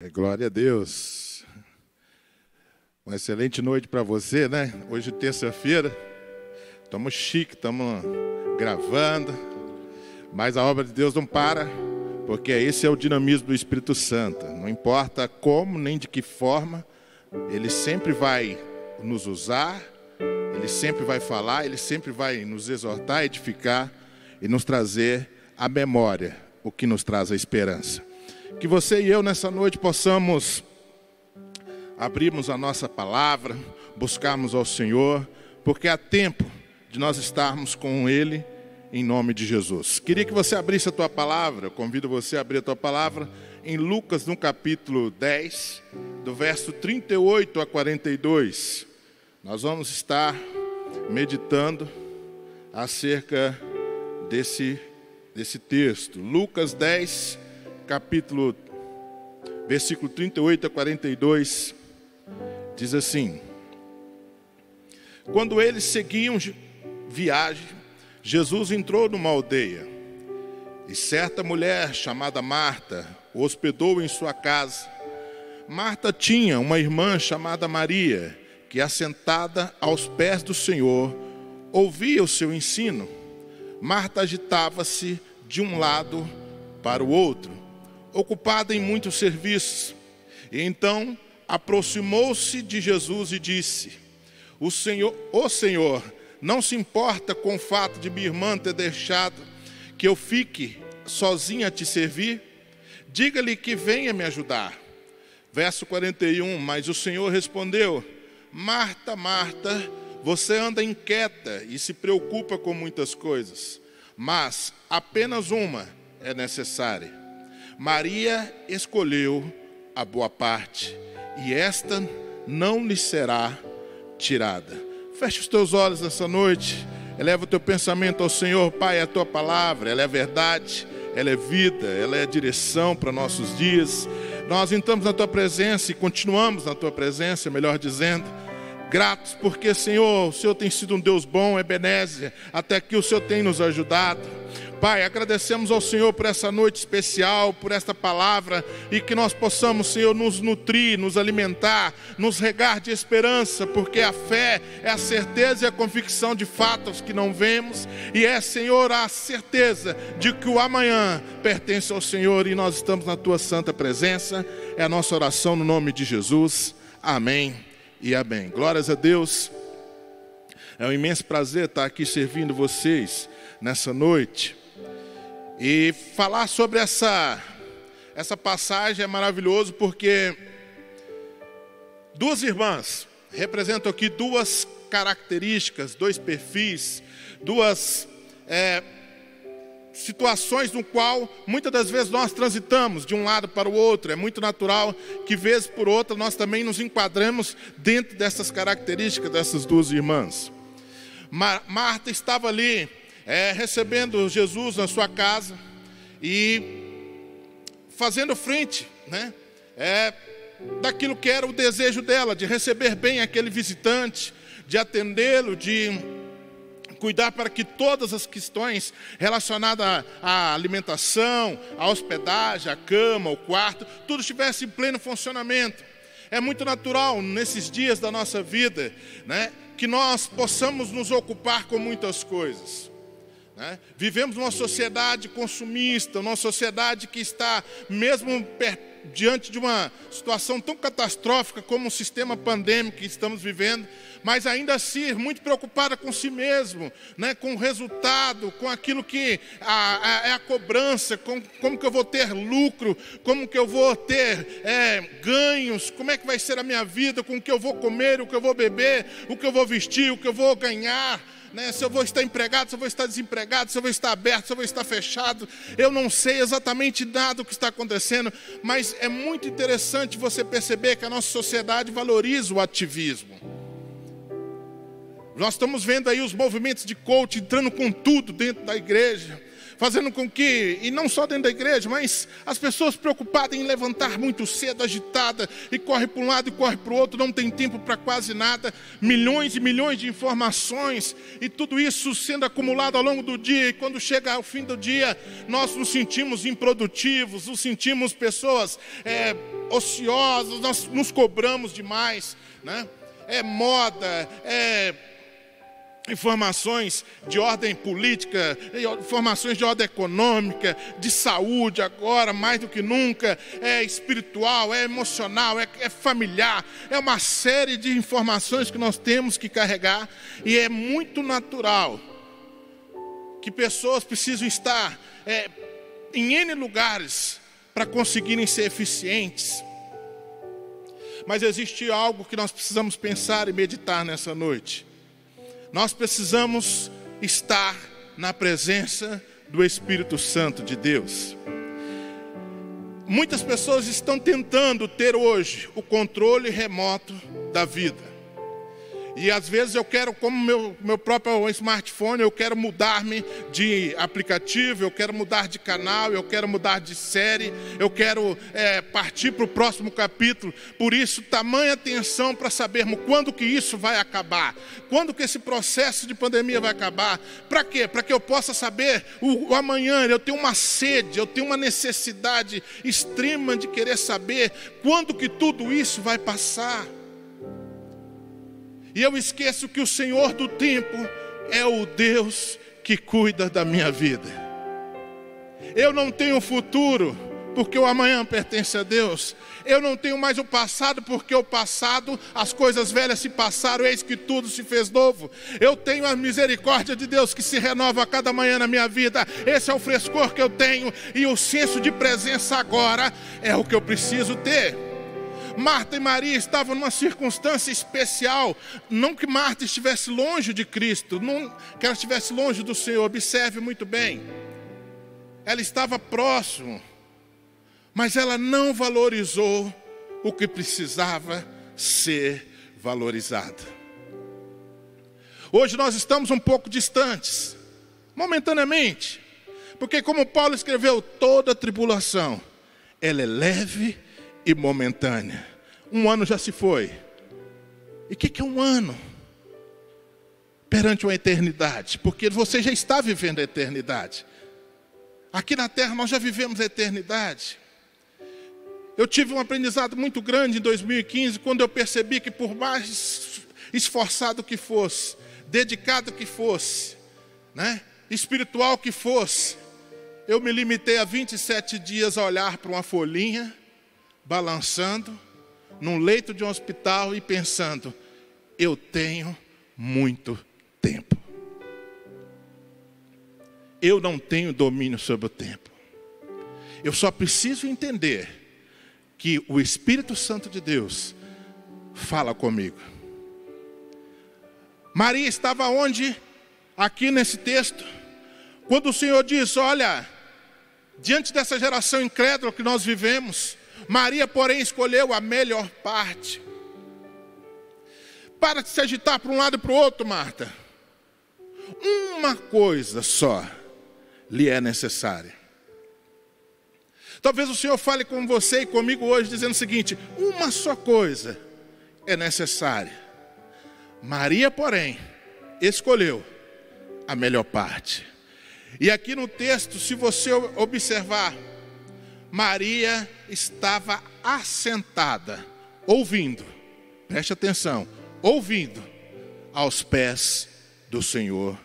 Glória a Deus. Uma excelente noite para você, né? Hoje, terça-feira, estamos chique, estamos gravando, mas a obra de Deus não para, porque esse é o dinamismo do Espírito Santo. Não importa como, nem de que forma, Ele sempre vai nos usar, Ele sempre vai falar, Ele sempre vai nos exortar, edificar e nos trazer à memória o que nos traz a esperança. Que você e eu nessa noite possamos abrirmos a nossa palavra, buscarmos ao Senhor, porque há tempo de nós estarmos com Ele em nome de Jesus. Queria que você abrisse a tua palavra, eu convido você a abrir a tua palavra em Lucas no capítulo 10, do verso 38 a 42. Nós vamos estar meditando acerca desse texto. Lucas 10, versículo 38 a 42, diz assim: Quando eles seguiam viagem, Jesus entrou numa aldeia, e certa mulher chamada Marta o hospedou em sua casa. Marta tinha uma irmã chamada Maria, que assentada aos pés do Senhor, ouvia o seu ensino. Marta agitava-se de um lado para o outro, ocupada em muitos serviços. E então aproximou-se de Jesus e disse: O Senhor não se importa com o fato de minha irmã ter deixado que eu fique sozinha a te servir? Diga-lhe que venha me ajudar. Verso 41, mas o Senhor respondeu: Marta, Marta, você anda inquieta e se preocupa com muitas coisas, mas apenas uma é necessária. Maria escolheu a boa parte, e esta não lhe será tirada. Feche os teus olhos nessa noite, eleva o teu pensamento ao Senhor. Pai, a tua palavra, ela é verdade, ela é vida, ela é direção para nossos dias. Nós entramos na tua presença e continuamos na tua presença, melhor dizendo, gratos porque, Senhor, o Senhor tem sido um Deus bom, Ebenezer, até aqui o Senhor tem nos ajudado. Pai, agradecemos ao Senhor por essa noite especial, por esta palavra, e que nós possamos, Senhor, nos nutrir, nos alimentar, nos regar de esperança, porque a fé é a certeza e a convicção de fatos que não vemos, e é, Senhor, a certeza de que o amanhã pertence ao Senhor, e nós estamos na Tua santa presença. É a nossa oração no nome de Jesus. Amém e amém. Glórias a Deus. É um imenso prazer estar aqui servindo vocês nessa noite. E falar sobre essa passagem é maravilhoso, porque duas irmãs representam aqui duas características, dois perfis, duas situações no qual muitas das vezes nós transitamos de um lado para o outro. É muito natural que, vez por outra, nós também nos enquadremos dentro dessas características dessas duas irmãs. Marta estava ali recebendo Jesus na sua casa e fazendo frente, daquilo que era o desejo dela, de receber bem aquele visitante, de atendê-lo, de cuidar para que todas as questões relacionadas à alimentação, à hospedagem, à cama, ao quarto, tudo estivesse em pleno funcionamento. É muito natural nesses dias da nossa vida, que nós possamos nos ocupar com muitas coisas. Vivemos numa sociedade consumista, numa sociedade que está mesmo diante de uma situação tão catastrófica como o sistema pandêmico que estamos vivendo, mas ainda assim muito preocupada com si mesmo, com o resultado, com aquilo que é a cobrança, como que eu vou ter lucro, como que eu vou ter ganhos, como é que vai ser a minha vida, com o que eu vou comer, o que eu vou beber, o que eu vou vestir, o que eu vou ganhar. Se eu vou estar empregado, se eu vou estar desempregado, se eu vou estar aberto, se eu vou estar fechado. Eu não sei exatamente nada do que está acontecendo, mas é muito interessante você perceber que a nossa sociedade valoriza o ativismo. Nós estamos vendo aí os movimentos de coaching entrando com tudo dentro da igreja, fazendo com que, e não só dentro da igreja, mas as pessoas preocupadas em levantar muito cedo, agitada, e corre para um lado e corre para o outro, não tem tempo para quase nada, milhões e milhões de informações, e tudo isso sendo acumulado ao longo do dia, e quando chega ao fim do dia, nós nos sentimos improdutivos, nos sentimos pessoas ociosas, nós nos cobramos demais, né? É moda, informações de ordem política, informações de ordem econômica, de saúde agora, mais do que nunca, é espiritual, é emocional, é familiar, é uma série de informações que nós temos que carregar, e é muito natural que pessoas precisam estar em N lugares para conseguirem ser eficientes. Mas existe algo que nós precisamos pensar e meditar nessa noite. Nós precisamos estar na presença do Espírito Santo de Deus. Muitas pessoas estão tentando ter hoje o controle remoto da vida. E às vezes eu quero, como meu próprio smartphone, eu quero mudar-me de aplicativo, eu quero mudar de canal, eu quero mudar de série, eu quero partir para o próximo capítulo. Por isso, tamanha atenção para sabermos quando que isso vai acabar. Quando que esse processo de pandemia vai acabar. Para quê? Para que eu possa saber o amanhã. Eu tenho uma sede, eu tenho uma necessidade extrema de querer saber quando que tudo isso vai passar. E eu esqueço que o Senhor do tempo é o Deus que cuida da minha vida. Eu não tenho futuro, porque o amanhã pertence a Deus. Eu não tenho mais o passado, porque o passado, as coisas velhas se passaram, eis que tudo se fez novo. Eu tenho a misericórdia de Deus que se renova a cada manhã na minha vida. Esse é o frescor que eu tenho, e o senso de presença agora é o que eu preciso ter. Marta e Maria estavam numa circunstância especial. Não que Marta estivesse longe de Cristo, não que ela estivesse longe do Senhor. Observe muito bem. Ela estava próximo, mas ela não valorizou o que precisava ser valorizado. Hoje nós estamos um pouco distantes, momentaneamente, porque como Paulo escreveu, toda tribulação, ela é leve e momentânea. Um ano já se foi. E o que é um ano? Perante uma eternidade. Porque você já está vivendo a eternidade. Aqui na terra nós já vivemos a eternidade. Eu tive um aprendizado muito grande em 2015, quando eu percebi que por mais esforçado que fosse, dedicado que fosse, né, espiritual que fosse, eu me limitei a 27 dias a olhar para uma folhinha, balançando, num leito de um hospital e pensando, eu tenho muito tempo. Eu não tenho domínio sobre o tempo. Eu só preciso entender que o Espírito Santo de Deus fala comigo. Maria estava onde? Aqui nesse texto. Quando o Senhor diz, olha, diante dessa geração incrédula que nós vivemos, Maria, porém, escolheu a melhor parte. Para de se agitar para um lado e para o outro, Marta. Uma coisa só lhe é necessária. Talvez o Senhor fale com você e comigo hoje, dizendo o seguinte, uma só coisa é necessária. Maria, porém, escolheu a melhor parte. E aqui no texto, se você observar, Maria estava assentada, ouvindo, preste atenção, ouvindo aos pés do Senhor,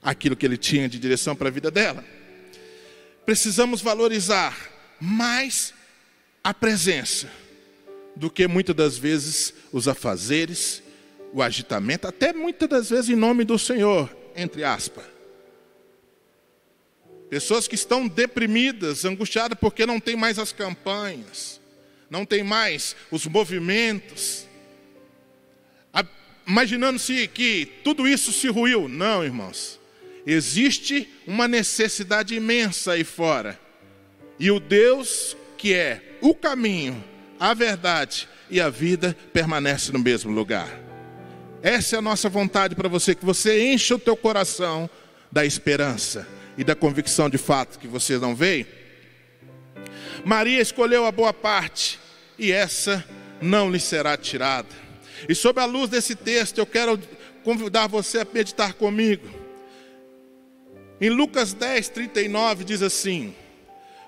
aquilo que Ele tinha de direção para a vida dela. Precisamos valorizar mais a presença do que muitas das vezes os afazeres, o agitamento, até muitas das vezes em nome do Senhor, entre aspas. Pessoas que estão deprimidas, angustiadas porque não tem mais as campanhas, não tem mais os movimentos, imaginando-se que tudo isso se ruiu. Não, irmãos, existe uma necessidade imensa aí fora, e o Deus que é o caminho, a verdade e a vida permanece no mesmo lugar. Essa é a nossa vontade para você, que você encha o teu coração da esperança. e da convicção de fato que você não veem? Maria escolheu a boa parte, e essa não lhe será tirada. E sob a luz desse texto, eu quero convidar você a meditar comigo. Em Lucas 10, 39 diz assim: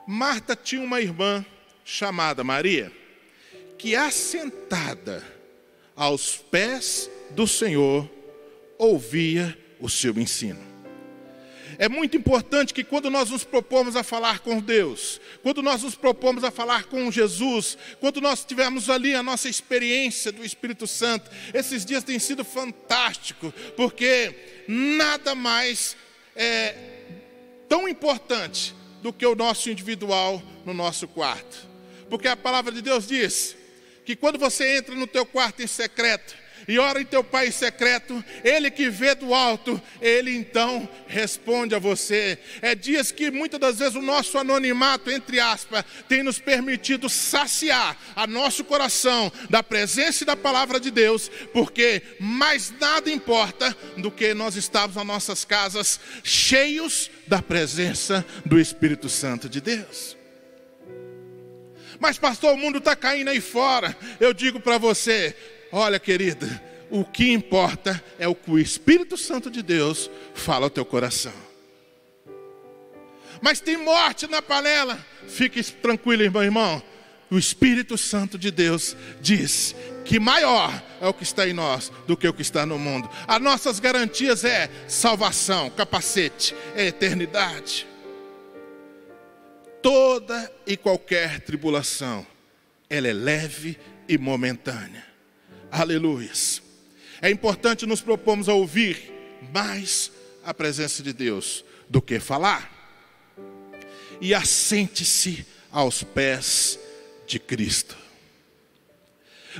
Marta tinha uma irmã chamada Maria, que assentada aos pés do Senhor, ouvia o seu ensino. É muito importante que quando nós nos propomos a falar com Deus, quando nós nos propomos a falar com Jesus, quando nós tivermos ali a nossa experiência do Espírito Santo, esses dias têm sido fantásticos, porque nada mais é tão importante do que o nosso individual no nosso quarto. Porque a palavra de Deus diz que quando você entra no teu quarto em secreto e ora em teu Pai em secreto, Ele que vê do alto, Ele então responde a você. É dias que muitas das vezes o nosso anonimato, entre aspas, tem nos permitido saciar a nosso coração da presença e da palavra de Deus, porque mais nada importa do que nós estarmos nas nossas casas cheios da presença do Espírito Santo de Deus. Mas pastor, o mundo está caindo aí fora. Eu digo para você, olha querida, o que importa é o que o Espírito Santo de Deus fala ao teu coração. Mas tem morte na panela. Fique tranquilo, irmão. O Espírito Santo de Deus diz que maior é o que está em nós do que o que está no mundo. As nossas garantias é salvação, capacete, é eternidade. Toda e qualquer tribulação, ela é leve e momentânea. Aleluias. É importante nos propormos a ouvir mais a presença de Deus do que falar. E assente-se aos pés de Cristo.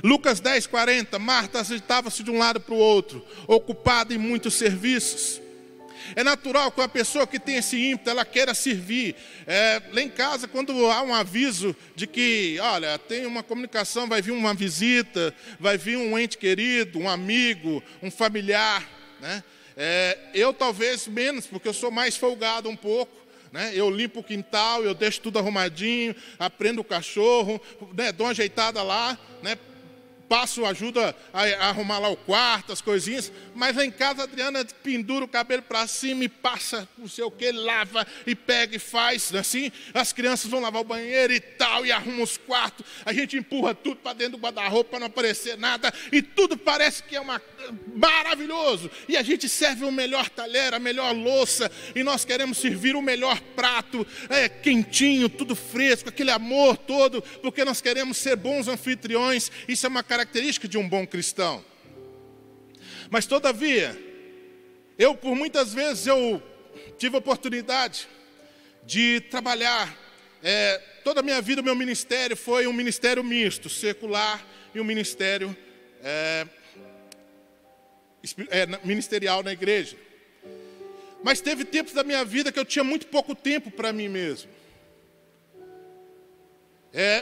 Lucas 10, 40, Marta agitava-se de um lado para o outro, ocupada em muitos serviços. É natural que uma pessoa que tem esse ímpeto, ela queira servir. Lá em casa, quando há um aviso de que, olha, tem uma comunicação, vai vir uma visita, vai vir um ente querido, um amigo, um familiar, né? Eu talvez menos, porque eu sou mais folgado um pouco, né? Eu limpo o quintal, eu deixo tudo arrumadinho, aprendo o cachorro, né? Dou uma ajeitada lá, né? Passo ajuda a arrumar lá o quarto, as coisinhas. Mas lá em casa a Adriana pendura o cabelo para cima e passa não sei o que, lava e pega e faz assim. As crianças vão lavar o banheiro e tal, e arruma os quartos. A gente empurra tudo para dentro do guarda-roupa para não aparecer nada. E tudo parece que é maravilhoso. E a gente serve o melhor talher, a melhor louça. E nós queremos servir o melhor prato, quentinho, tudo fresco, aquele amor todo. Porque nós queremos ser bons anfitriões. Isso é uma característica de um bom cristão. Mas todavia, por muitas vezes eu tive a oportunidade de trabalhar. Toda a minha vida, o meu ministério foi um ministério misto, secular e um ministério ministerial na igreja. Mas teve tempos da minha vida que eu tinha muito pouco tempo para mim mesmo.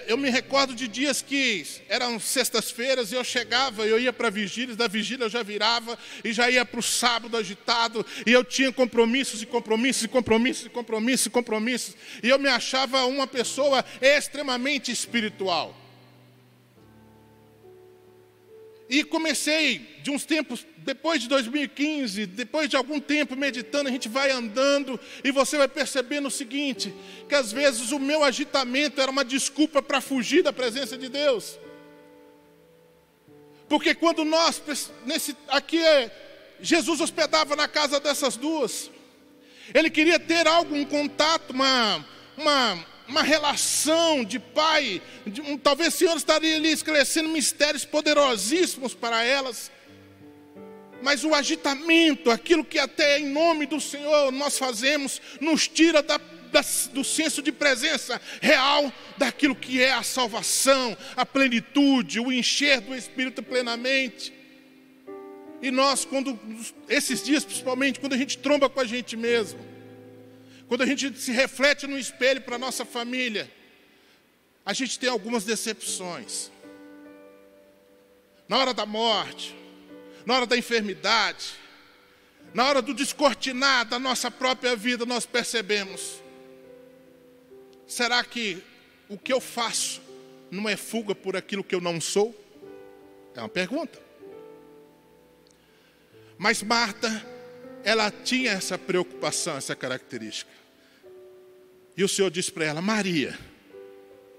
Eu me recordo de dias que eram sextas-feiras e eu chegava, eu ia para vigílias, da vigília eu já virava e já ia para o sábado agitado, e eu tinha compromissos e compromissos e compromissos e compromissos e compromissos, e eu me achava uma pessoa extremamente espiritual. E comecei, de uns tempos, depois de 2015, depois de algum tempo meditando, a gente vai andando e você vai percebendo o seguinte, que às vezes o meu agitamento era uma desculpa para fugir da presença de Deus. Porque quando Jesus hospedava na casa dessas duas, ele queria ter um contato, uma relação de pai, talvez o Senhor estaria ali esclarecendo mistérios poderosíssimos para elas, mas o agitamento, aquilo que até em nome do Senhor nós fazemos, nos tira do senso de presença real, daquilo que é a salvação, a plenitude, o encher do Espírito plenamente. E nós, esses dias principalmente, quando a gente tromba com a gente mesmo, quando a gente se reflete no espelho para a nossa família, a gente tem algumas decepções. Na hora da morte, na hora da enfermidade, na hora do descortinar da nossa própria vida, nós percebemos: será que o que eu faço não é fuga por aquilo que eu não sou? É uma pergunta. Mas Marta, ela tinha essa preocupação, essa característica. E o Senhor disse para ela: Maria,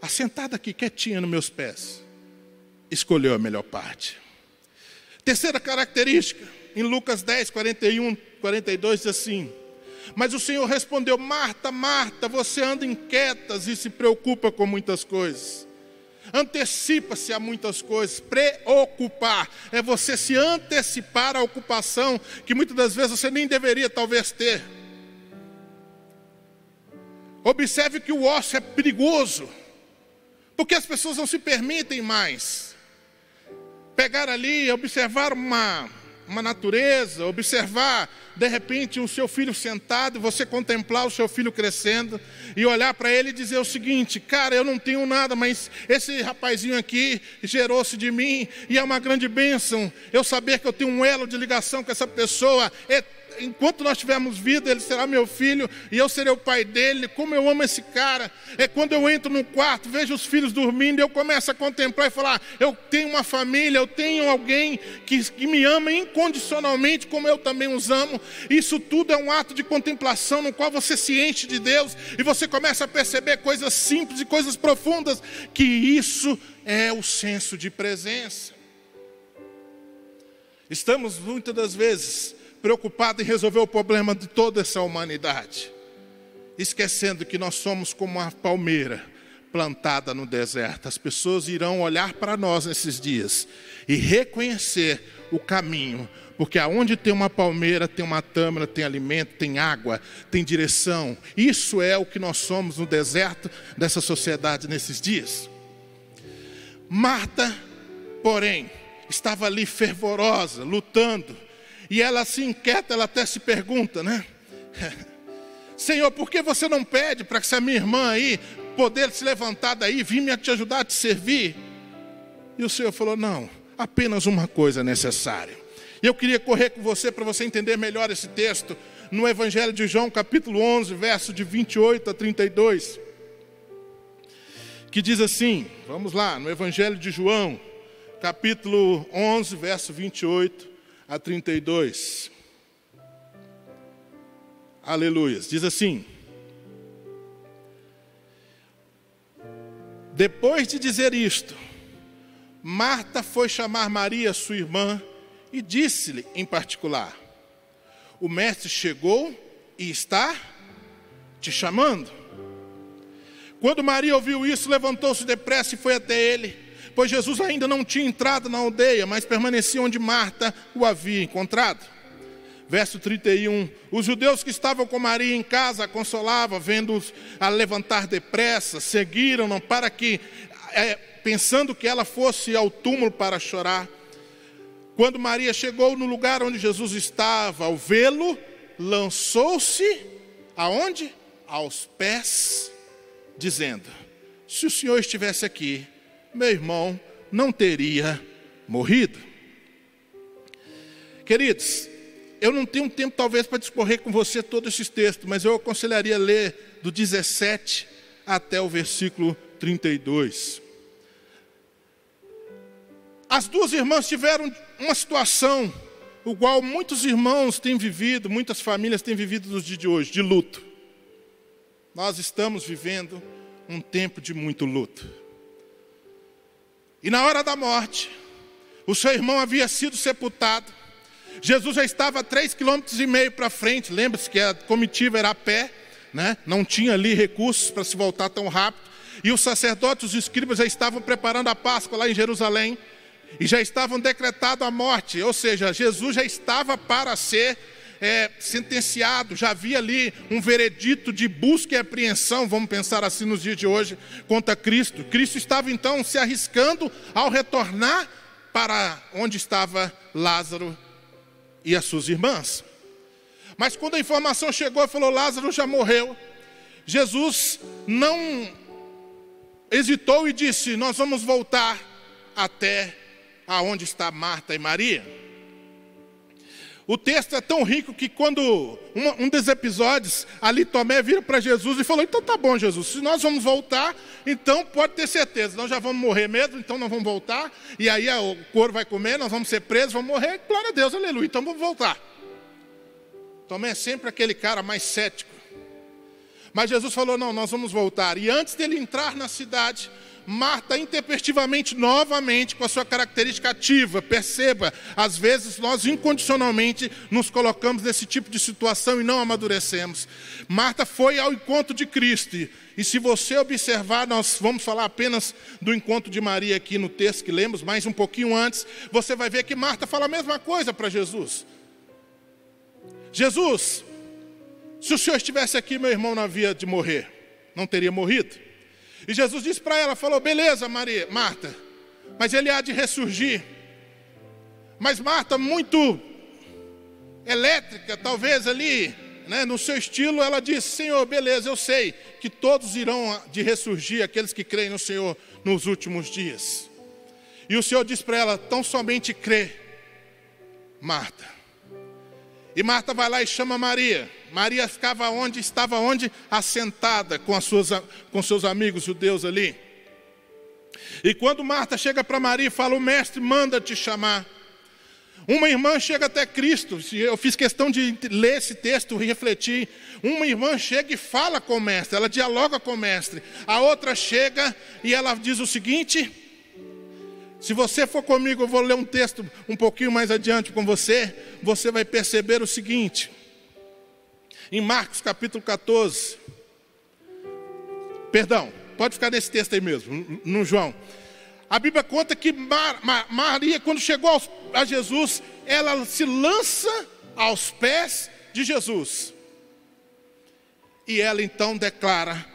assentada aqui quietinha nos meus pés, escolheu a melhor parte. Terceira característica, em Lucas 10, 41, 42, diz assim: mas o Senhor respondeu: Marta, Marta, você anda inquietas e se preocupa com muitas coisas. Antecipa-se a muitas coisas. Preocupar é você se antecipar à ocupação que muitas das vezes você nem deveria talvez ter. Observe que o ócio é perigoso, porque as pessoas não se permitem mais pegar ali, observar uma natureza, observar de repente o seu filho sentado, e você contemplar o seu filho crescendo, e olhar para ele e dizer o seguinte: cara, eu não tenho nada, mas esse rapazinho aqui gerou-se de mim, e é uma grande bênção eu saber que eu tenho um elo de ligação com essa pessoa. Enquanto nós tivermos vida, ele será meu filho e eu serei o pai dele. Como eu amo esse cara. É quando eu entro no quarto, vejo os filhos dormindo, eu começo a contemplar e falar: eu tenho uma família, eu tenho alguém que me ama incondicionalmente, como eu também os amo. Isso tudo é um ato de contemplação, no qual você se enche de Deus e você começa a perceber coisas simples e coisas profundas, que isso é o senso de presença. Estamos muitas das vezes preocupados em resolver o problema de toda essa humanidade, esquecendo que nós somos como uma palmeira plantada no deserto. As pessoas irão olhar para nós nesses dias e reconhecer o caminho, porque aonde tem uma palmeira, tem uma tâmara, tem alimento, tem água, tem direção. Isso é o que nós somos no deserto dessa sociedade nesses dias. Marta, porém, estava ali fervorosa, lutando. E ela se inquieta, ela até se pergunta, né? Senhor, por que você não pede para que essa minha irmã aí poder se levantar daí, vir me te ajudar a te servir? E o Senhor falou: não, apenas uma coisa é necessária. E eu queria correr com você para você entender melhor esse texto, no Evangelho de João, capítulo 11, verso de 28 a 32. Que diz assim, vamos lá, no Evangelho de João, capítulo 11, verso 28 a 32. Aleluias. Diz assim: depois de dizer isto, Marta foi chamar Maria, sua irmã, e disse-lhe em particular: o mestre chegou e está te chamando. Quando Maria ouviu isso, levantou-se depressa e foi até ele, pois Jesus ainda não tinha entrado na aldeia, mas permanecia onde Marta o havia encontrado. Verso 31, os judeus que estavam com Maria em casa a consolavam, vendo-os a levantar depressa, seguiram-no para que, pensando que ela fosse ao túmulo para chorar. Quando Maria chegou no lugar onde Jesus estava, ao vê-lo, lançou-se aonde? Aos pés, dizendo: se o Senhor estivesse aqui, meu irmão não teria morrido. Queridos, eu não tenho tempo talvez para discorrer com você todos esses textos, mas eu aconselharia ler do 17 até o versículo 32. As duas irmãs tiveram uma situação igual muitos irmãos têm vivido, muitas famílias têm vivido nos dias de hoje, de luto. Nós estamos vivendo um tempo de muito luto. E na hora da morte, o seu irmão havia sido sepultado. Jesus já estava a 3,5 km para frente. Lembre-se que a comitiva era a pé, né? Não tinha ali recursos para se voltar tão rápido. E os sacerdotes, os escribas já estavam preparando a Páscoa lá em Jerusalém. E já estavam decretado a morte. Ou seja, Jesus já estava para ser sentenciado. Já havia ali um veredito de busca e apreensão, vamos pensar assim nos dias de hoje, contra Cristo. Cristo estava então se arriscando ao retornar para onde estava Lázaro e as suas irmãs. Mas quando a informação chegou e falou: Lázaro já morreu, Jesus não hesitou e disse: nós vamos voltar até aonde está Marta e Maria. O texto é tão rico que quando um dos episódios, ali Tomé vira para Jesus e falou: então tá bom, Jesus, se nós vamos voltar, então pode ter certeza, nós já vamos morrer mesmo, então nós vamos voltar, e aí o couro vai comer, nós vamos ser presos, vamos morrer, glória a Deus, aleluia, então vamos voltar. Tomé é sempre aquele cara mais cético. Mas Jesus falou: não, nós vamos voltar. E antes dele entrar na cidade, Marta intempestivamente, novamente, com a sua característica ativa, perceba, às vezes nós incondicionalmente nos colocamos nesse tipo de situação e não amadurecemos. Marta foi ao encontro de Cristo, e se você observar, nós vamos falar apenas do encontro de Maria aqui no texto que lemos, mas um pouquinho antes, você vai ver que Marta fala a mesma coisa para Jesus. Jesus, se o Senhor estivesse aqui, meu irmão não havia de morrer, não teria morrido. E Jesus disse para ela, falou: beleza, Marta, mas ele há de ressurgir. Mas Marta, muito elétrica, talvez ali, né, no seu estilo, ela disse: Senhor, beleza, eu sei que todos irão de ressurgir, aqueles que creem no Senhor nos últimos dias. E o Senhor disse para ela: tão somente crê, Marta. E Marta vai lá e chama Maria. Maria estava onde? Assentada com seus amigos judeus ali. E quando Marta chega para Maria e fala: o mestre manda te chamar. Uma irmã chega até Cristo. Eu fiz questão de ler esse texto e refletir. Uma irmã chega e fala com o mestre, ela dialoga com o mestre. A outra chega e ela diz o seguinte: se você for comigo, eu vou ler um texto um pouquinho mais adiante com você. Você vai perceber o seguinte. Em Marcos capítulo 14. Perdão, pode ficar nesse texto aí mesmo, no João. A Bíblia conta que Maria, quando chegou a Jesus, ela se lança aos pés de Jesus. E ela então declara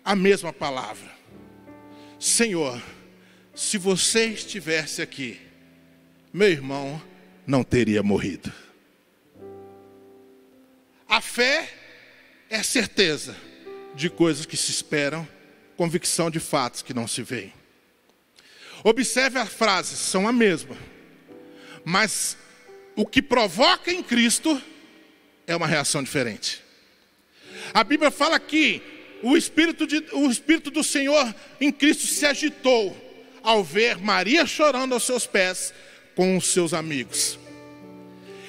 a mesma palavra: Senhor, se você estivesse aqui, meu irmão não teria morrido. A fé é certeza de coisas que se esperam, convicção de fatos que não se veem. Observe as frases, são a mesma, mas o que provoca em Cristo é uma reação diferente. A Bíblia fala que o Espírito do Senhor em Cristo se agitou ao ver Maria chorando aos seus pés com os seus amigos.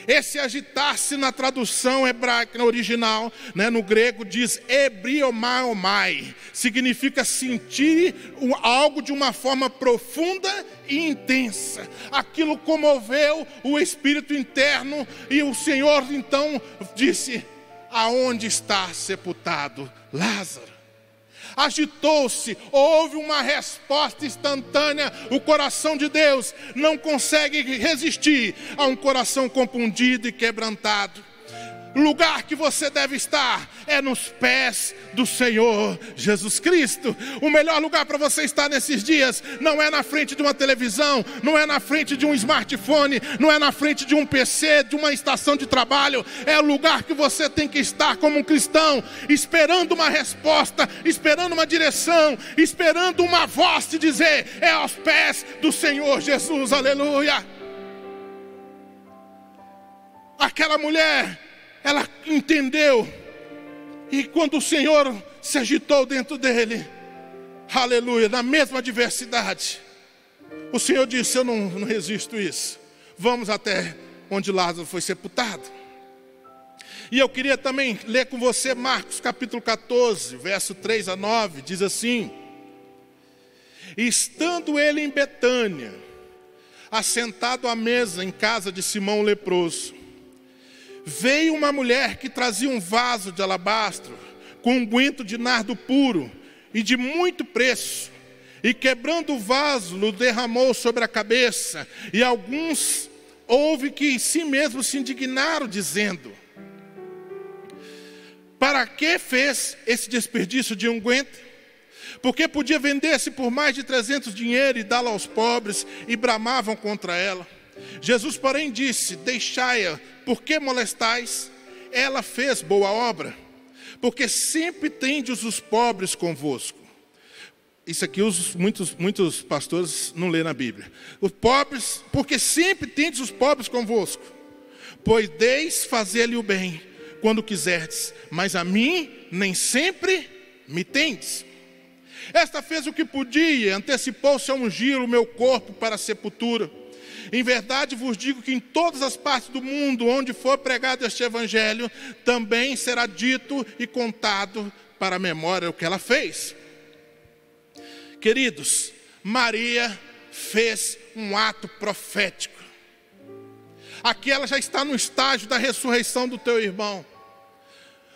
Esse agitar-se na tradução hebraica, no original, né, no grego diz ebriomai, significa sentir algo de uma forma profunda e intensa. Aquilo comoveu o espírito interno e o Senhor então disse: aonde está sepultado Lázaro? Agitou-se, houve uma resposta instantânea. O coração de Deus não consegue resistir a um coração compungido e quebrantado. O lugar que você deve estar é nos pés do Senhor Jesus Cristo. O melhor lugar para você estar nesses dias não é na frente de uma televisão, não é na frente de um smartphone, não é na frente de um PC, de uma estação de trabalho. É o lugar que você tem que estar como um cristão, esperando uma resposta, esperando uma direção, esperando uma voz te dizer: é aos pés do Senhor Jesus, aleluia. Aquela mulher, ela entendeu, e quando o Senhor se agitou dentro dele, aleluia, na mesma adversidade, o Senhor disse: eu não resisto isso, vamos até onde Lázaro foi sepultado. E eu queria também ler com você Marcos capítulo 14, verso 3 a 9, diz assim: estando ele em Betânia, assentado à mesa em casa de Simão o leproso, veio uma mulher que trazia um vaso de alabastro com unguento de nardo puro e de muito preço, e quebrando o vaso, o derramou sobre a cabeça. E alguns houve que em si mesmos se indignaram, dizendo: para que fez esse desperdício de unguento? Porque podia vender-se por mais de 300 dinheiro e dá-lo aos pobres, e bramavam contra ela. Jesus, porém, disse: deixai-a, por que molestais? Ela fez boa obra, porque sempre tendes os pobres convosco. Isso aqui muitos pastores não lêem na Bíblia. Os pobres, porque sempre tendes os pobres convosco, Podeis fazer-lhe o bem quando quiserdes, mas a mim nem sempre me tendes. Esta fez o que podia, antecipou-se a ungir o meu corpo para a sepultura. Em verdade vos digo que em todas as partes do mundo onde for pregado este evangelho, também será dito e contado para a memória o que ela fez. Queridos, Maria fez um ato profético. Aqui ela já está no estágio da ressurreição do teu irmão.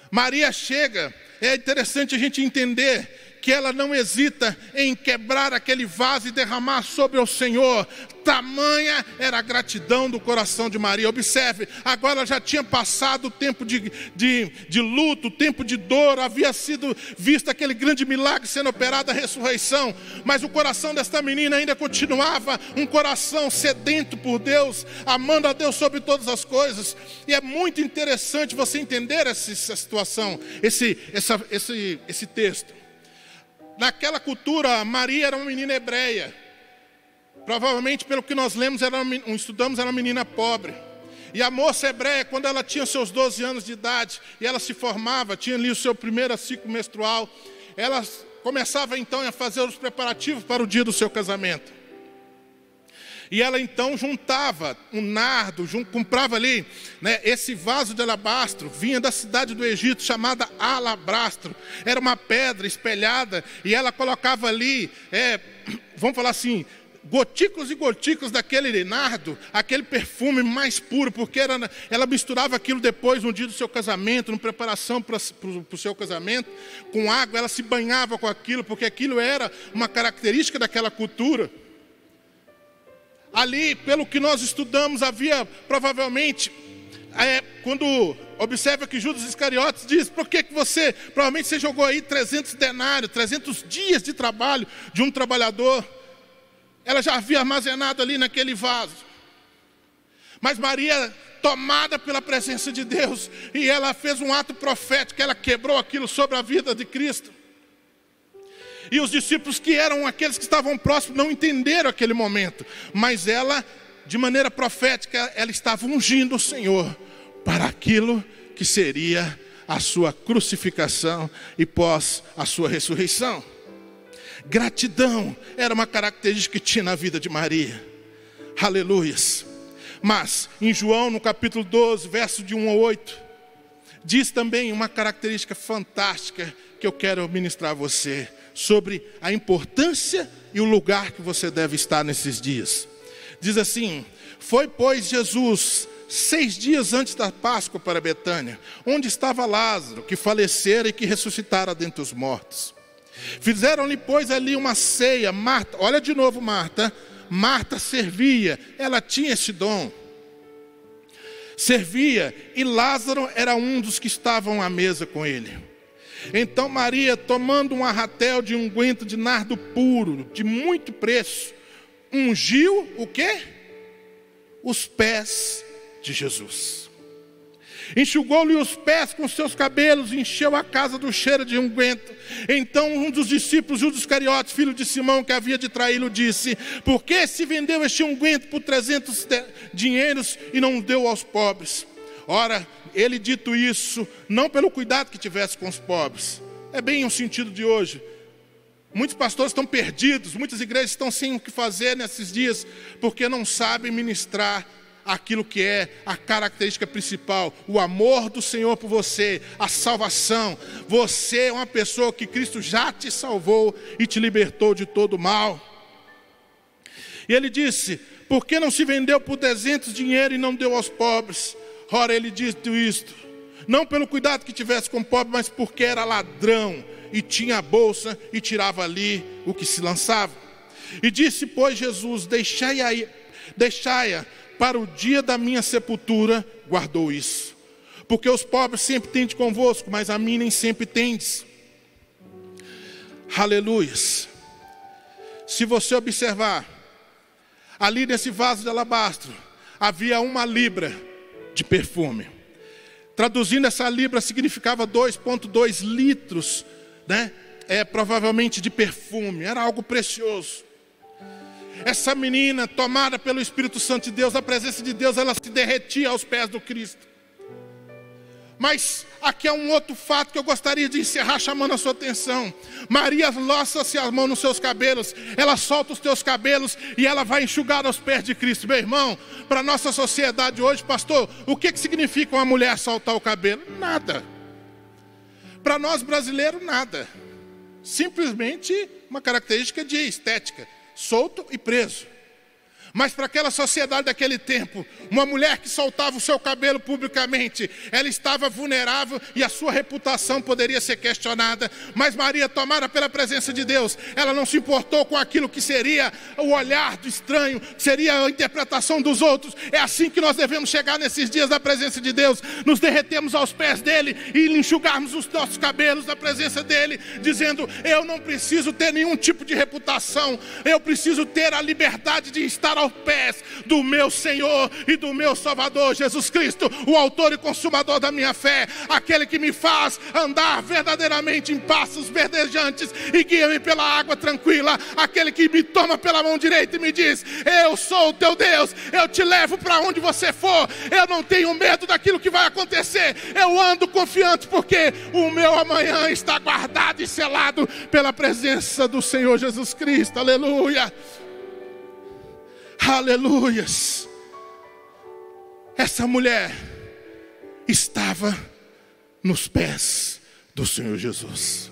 Maria chega, é interessante a gente entender que ela não hesita em quebrar aquele vaso e derramar sobre o Senhor. Tamanha era a gratidão do coração de Maria. Observe, agora ela já tinha passado o tempo de luto, o tempo de dor, havia sido visto aquele grande milagre sendo operado, a ressurreição, mas o coração desta menina ainda continuava um coração sedento por Deus, amando a Deus sobre todas as coisas. E é muito interessante você entender essa situação, esse texto. Naquela cultura, Maria era uma menina hebreia. Provavelmente, pelo que nós lemos, estudamos, era uma menina pobre. E a moça hebreia, quando ela tinha seus 12 anos de idade, e ela se formava, tinha ali o seu primeiro ciclo menstrual, ela começava então a fazer os preparativos para o dia do seu casamento. E ela então juntava um nardo, comprava ali, né, esse vaso de alabastro, vinha da cidade do Egito, chamada alabastro. Era uma pedra espelhada, e ela colocava ali, vamos falar assim, gotículos e gotículos daquele nardo, aquele perfume mais puro, porque ela misturava aquilo depois, no dia do seu casamento, na preparação para o seu casamento, com água, ela se banhava com aquilo, porque aquilo era uma característica daquela cultura. Ali, pelo que nós estudamos, havia provavelmente, quando observa que Judas Iscariotes diz, por que você, provavelmente você jogou aí 300 denários, 300 dias de trabalho de um trabalhador, ela já havia armazenado ali naquele vaso. Mas Maria, tomada pela presença de Deus, e ela fez um ato profético, ela quebrou aquilo sobre a vida de Cristo. E os discípulos, que eram aqueles que estavam próximos, não entenderam aquele momento. Mas ela, de maneira profética, ela estava ungindo o Senhor para aquilo que seria a sua crucificação e pós a sua ressurreição. Gratidão era uma característica que tinha na vida de Maria. Aleluias. Mas em João, no capítulo 12, verso de 1 a 8, diz também uma característica fantástica que eu quero ministrar a você, sobre a importância e o lugar que você deve estar nesses dias. Diz assim: foi, pois, Jesus 6 dias antes da Páscoa para Betânia, onde estava Lázaro, que falecera e que ressuscitara dentre os mortos. Fizeram-lhe, pois, ali uma ceia. Marta, olha de novo Marta servia, ela tinha esse dom. Servia, e Lázaro era um dos que estavam à mesa com ele. Então Maria, tomando um arratel de unguento de nardo puro, de muito preço, ungiu o quê? Os pés de Jesus. Enxugou-lhe os pés com seus cabelos, encheu a casa do cheiro de unguento. Então um dos discípulos, Judas Iscariotes, filho de Simão, que havia de traí-lo, disse: por que se vendeu este unguento por 300 dinheiros e não deu aos pobres? Ora, ele dito isso, não pelo cuidado que tivesse com os pobres. É bem o sentido de hoje. Muitos pastores estão perdidos, muitas igrejas estão sem o que fazer nesses dias, porque não sabem ministrar aquilo que é a característica principal, o amor do Senhor por você, a salvação. Você é uma pessoa que Cristo já te salvou e te libertou de todo mal. E ele disse: por que não se vendeu por 300 dinheiro e não deu aos pobres? Ora, ele disse isto, não pelo cuidado que tivesse com o pobre, mas porque era ladrão, e tinha a bolsa, e tirava ali o que se lançava. E disse, pois, Jesus: deixai-a para o dia da minha sepultura, guardou isso. Porque os pobres sempre tendes convosco, mas a mim nem sempre tendes. Aleluias. Se você observar, ali nesse vaso de alabastro, havia 1 libra de perfume. Traduzindo, essa libra significava 2,2 litros, né? Provavelmente de perfume. Era algo precioso. Essa menina, tomada pelo Espírito Santo de Deus, a presença de Deus, ela se derretia aos pés do Cristo. Mas aqui é um outro fato que eu gostaria de encerrar chamando a sua atenção. Maria lança-se a mão nos seus cabelos, ela solta os teus cabelos e ela vai enxugar aos pés de Cristo. Meu irmão, para a nossa sociedade hoje, pastor, o que significa uma mulher soltar o cabelo? Nada. Para nós brasileiros, nada. Simplesmente uma característica de estética, solto e preso. Mas para aquela sociedade daquele tempo, uma mulher que soltava o seu cabelo publicamente, ela estava vulnerável e a sua reputação poderia ser questionada. Mas Maria, tomada pela presença de Deus, ela não se importou com aquilo que seria o olhar do estranho, que seria a interpretação dos outros. É assim que nós devemos chegar nesses dias da presença de Deus, nos derretemos aos pés dele e enxugarmos os nossos cabelos na presença dele, dizendo: eu não preciso ter nenhum tipo de reputação, eu preciso ter a liberdade de estar aos pés do meu Senhor e do meu Salvador Jesus Cristo, o autor e consumador da minha fé, aquele que me faz andar verdadeiramente em passos verdejantes e guia-me pela água tranquila, aquele que me toma pela mão direita e me diz: eu sou o teu Deus, eu te levo para onde você for, eu não tenho medo daquilo que vai acontecer, eu ando confiante porque o meu amanhã está guardado e selado pela presença do Senhor Jesus Cristo. Aleluia. Aleluias. Essa mulher estava nos pés do Senhor Jesus.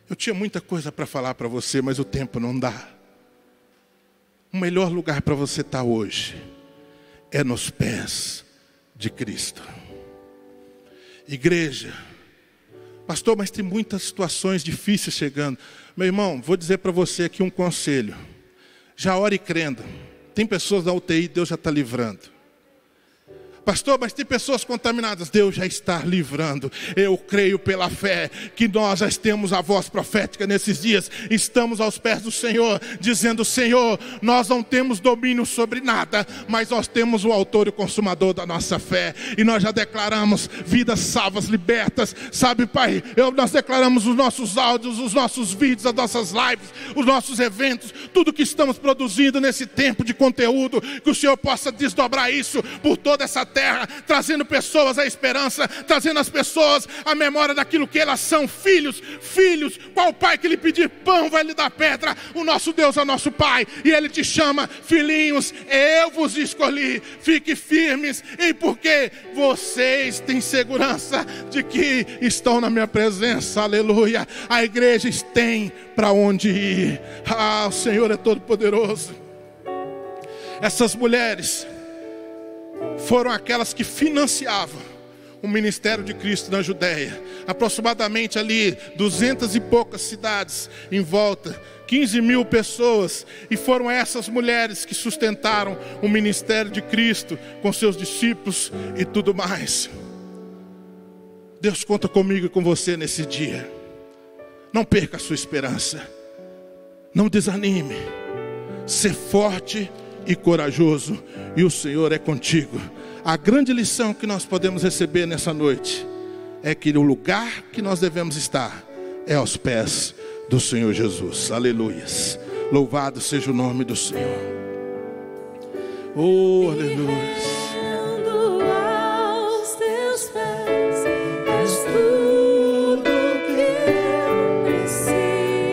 Eu tinha muita coisa para falar para você, mas o tempo não dá. O melhor lugar para você estar hoje é nos pés de Cristo. Igreja, pastor, mas tem muitas situações difíceis chegando. Meu irmão, vou dizer para você aqui um conselho. Já ore crendo. Tem pessoas na UTI, Deus já está livrando. Pastor, mas tem pessoas contaminadas. Deus já está livrando. Eu creio pela fé que nós já temos a voz profética nesses dias. Estamos aos pés do Senhor, dizendo: Senhor, nós não temos domínio sobre nada, mas nós temos o autor e consumador da nossa fé. E nós já declaramos vidas salvas, libertas. Sabe, Pai, nós declaramos os nossos áudios, os nossos vídeos, as nossas lives, os nossos eventos, tudo que estamos produzindo nesse tempo de conteúdo, que o Senhor possa desdobrar isso por toda essa terra, trazendo pessoas à esperança, trazendo as pessoas à memória daquilo que elas são, filhos. Qual pai que lhe pedir pão vai lhe dar pedra? O nosso Deus é o nosso Pai, e Ele te chama: filhinhos, eu vos escolhi, fique firmes, e porque vocês têm segurança de que estão na minha presença. Aleluia. A igreja tem para onde ir. O Senhor é todo poderoso. Essas mulheres foram aquelas que financiavam o ministério de Cristo na Judéia. Aproximadamente ali 200 e poucas cidades em volta, 15 mil pessoas. E foram essas mulheres que sustentaram o ministério de Cristo com seus discípulos e tudo mais. Deus conta comigo e com você nesse dia. Não perca a sua esperança. Não desanime. Ser forte e corajoso, e o Senhor é contigo. A grande lição que nós podemos receber nessa noite é que o lugar que nós devemos estar é aos pés do Senhor Jesus. Aleluias. Louvado seja o nome do Senhor. Oh, aleluia.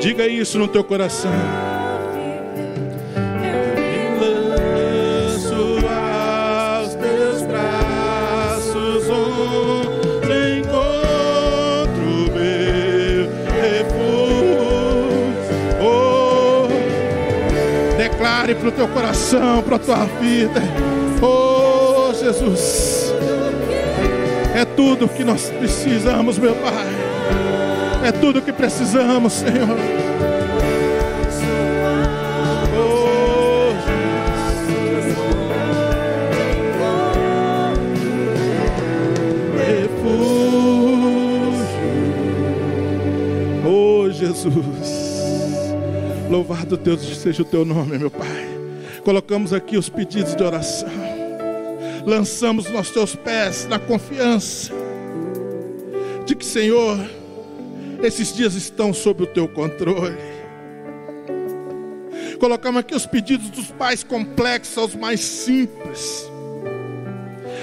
Diga isso no teu coração. Declare para o teu coração, para a tua vida. Oh, Jesus, é tudo que nós precisamos, meu Pai. É tudo que precisamos, Senhor. Oh, refúgio. Oh, Jesus. Louvado Deus seja o teu nome, meu Pai. Colocamos aqui os pedidos de oração. Lançamos nos teus pés na confiança de que, Senhor, esses dias estão sob o teu controle. Colocamos aqui os pedidos dos mais complexos aos mais simples.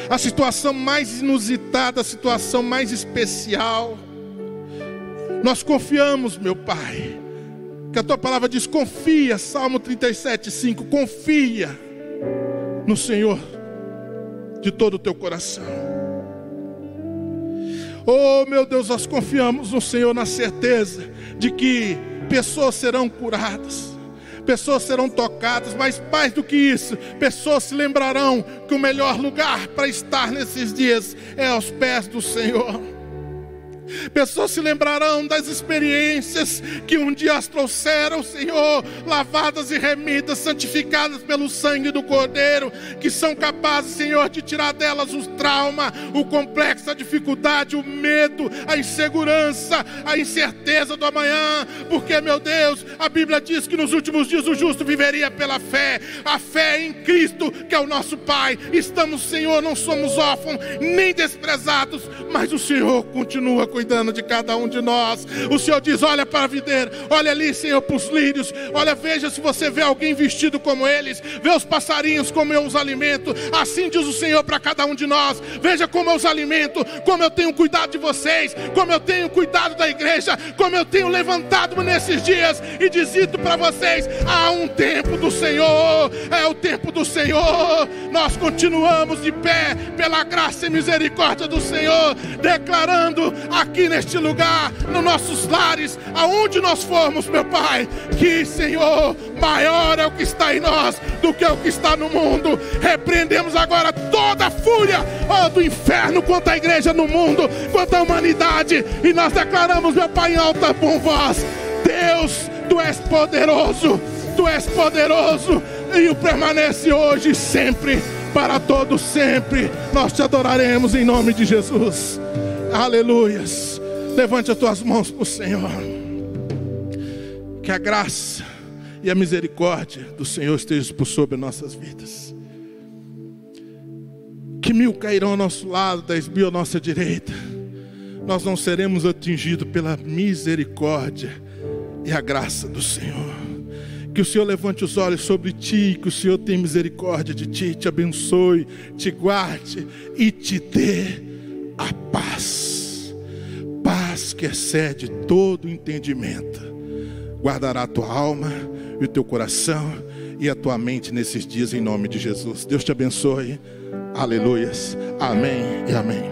A situação mais inusitada, a situação mais especial. Nós confiamos, meu Pai, que a Tua palavra diz: confia, Salmo 37:5, confia no Senhor de todo o teu coração. Oh meu Deus, nós confiamos no Senhor na certeza de que pessoas serão curadas, pessoas serão tocadas, mas mais do que isso, pessoas se lembrarão que o melhor lugar para estar nesses dias é aos pés do Senhor. Pessoas se lembrarão das experiências que um dia as trouxeram, Senhor, lavadas e remidas, santificadas pelo sangue do Cordeiro, que são capazes, Senhor, de tirar delas o trauma, o complexo, a dificuldade, o medo, a insegurança, a incerteza do amanhã, porque, meu Deus, a Bíblia diz que nos últimos dias o justo viveria pela fé, a fé em Cristo, que é o nosso Pai. Estamos, Senhor, não somos órfãos, nem desprezados, mas o Senhor continua cuidando de cada um de nós. O Senhor diz: olha para a videira, olha ali, Senhor, para os lírios, olha, veja se você vê alguém vestido como eles, vê os passarinhos como eu os alimento. Assim diz o Senhor para cada um de nós: veja como eu os alimento, como eu tenho cuidado de vocês, como eu tenho cuidado da igreja, como eu tenho levantado nesses dias e dito para vocês: há um tempo do Senhor, é o tempo do Senhor. Nós continuamos de pé pela graça e misericórdia do Senhor, declarando aqui neste lugar, nos nossos lares, aonde nós formos, meu Pai, que, Senhor, maior é o que está em nós do que o que está no mundo. Repreendemos agora toda a fúria do inferno contra a igreja no mundo, contra a humanidade, e nós declaramos, meu Pai, em alta bom voz: Deus, Tu és poderoso, Tu és poderoso, e o permanece hoje e sempre, para todo sempre. Nós Te adoraremos em nome de Jesus. Aleluias. Levante as tuas mãos para o Senhor. Que a graça e a misericórdia do Senhor estejam por sobre nossas vidas. Que 1000 cairão ao nosso lado, 10.000 à nossa direita, nós não seremos atingidos pela misericórdia e a graça do Senhor. Que o Senhor levante os olhos sobre ti, que o Senhor tenha misericórdia de ti, te abençoe, te guarde e te dê a paz. Paz que excede todo entendimento. Guardará a tua alma e o teu coração e a tua mente nesses dias, em nome de Jesus. Deus te abençoe. Aleluias. Amém e amém.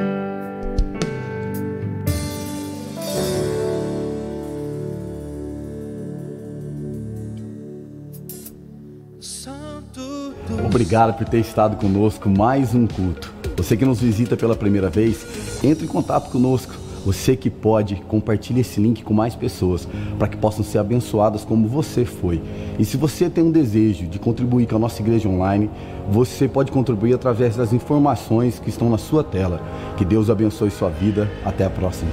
Obrigado por ter estado conosco mais um culto. Você que nos visita pela primeira vez, entre em contato conosco. Você que pode, compartilhe esse link com mais pessoas, para que possam ser abençoadas como você foi. E se você tem um desejo de contribuir com a nossa igreja online, você pode contribuir através das informações que estão na sua tela. Que Deus abençoe sua vida. Até a próxima.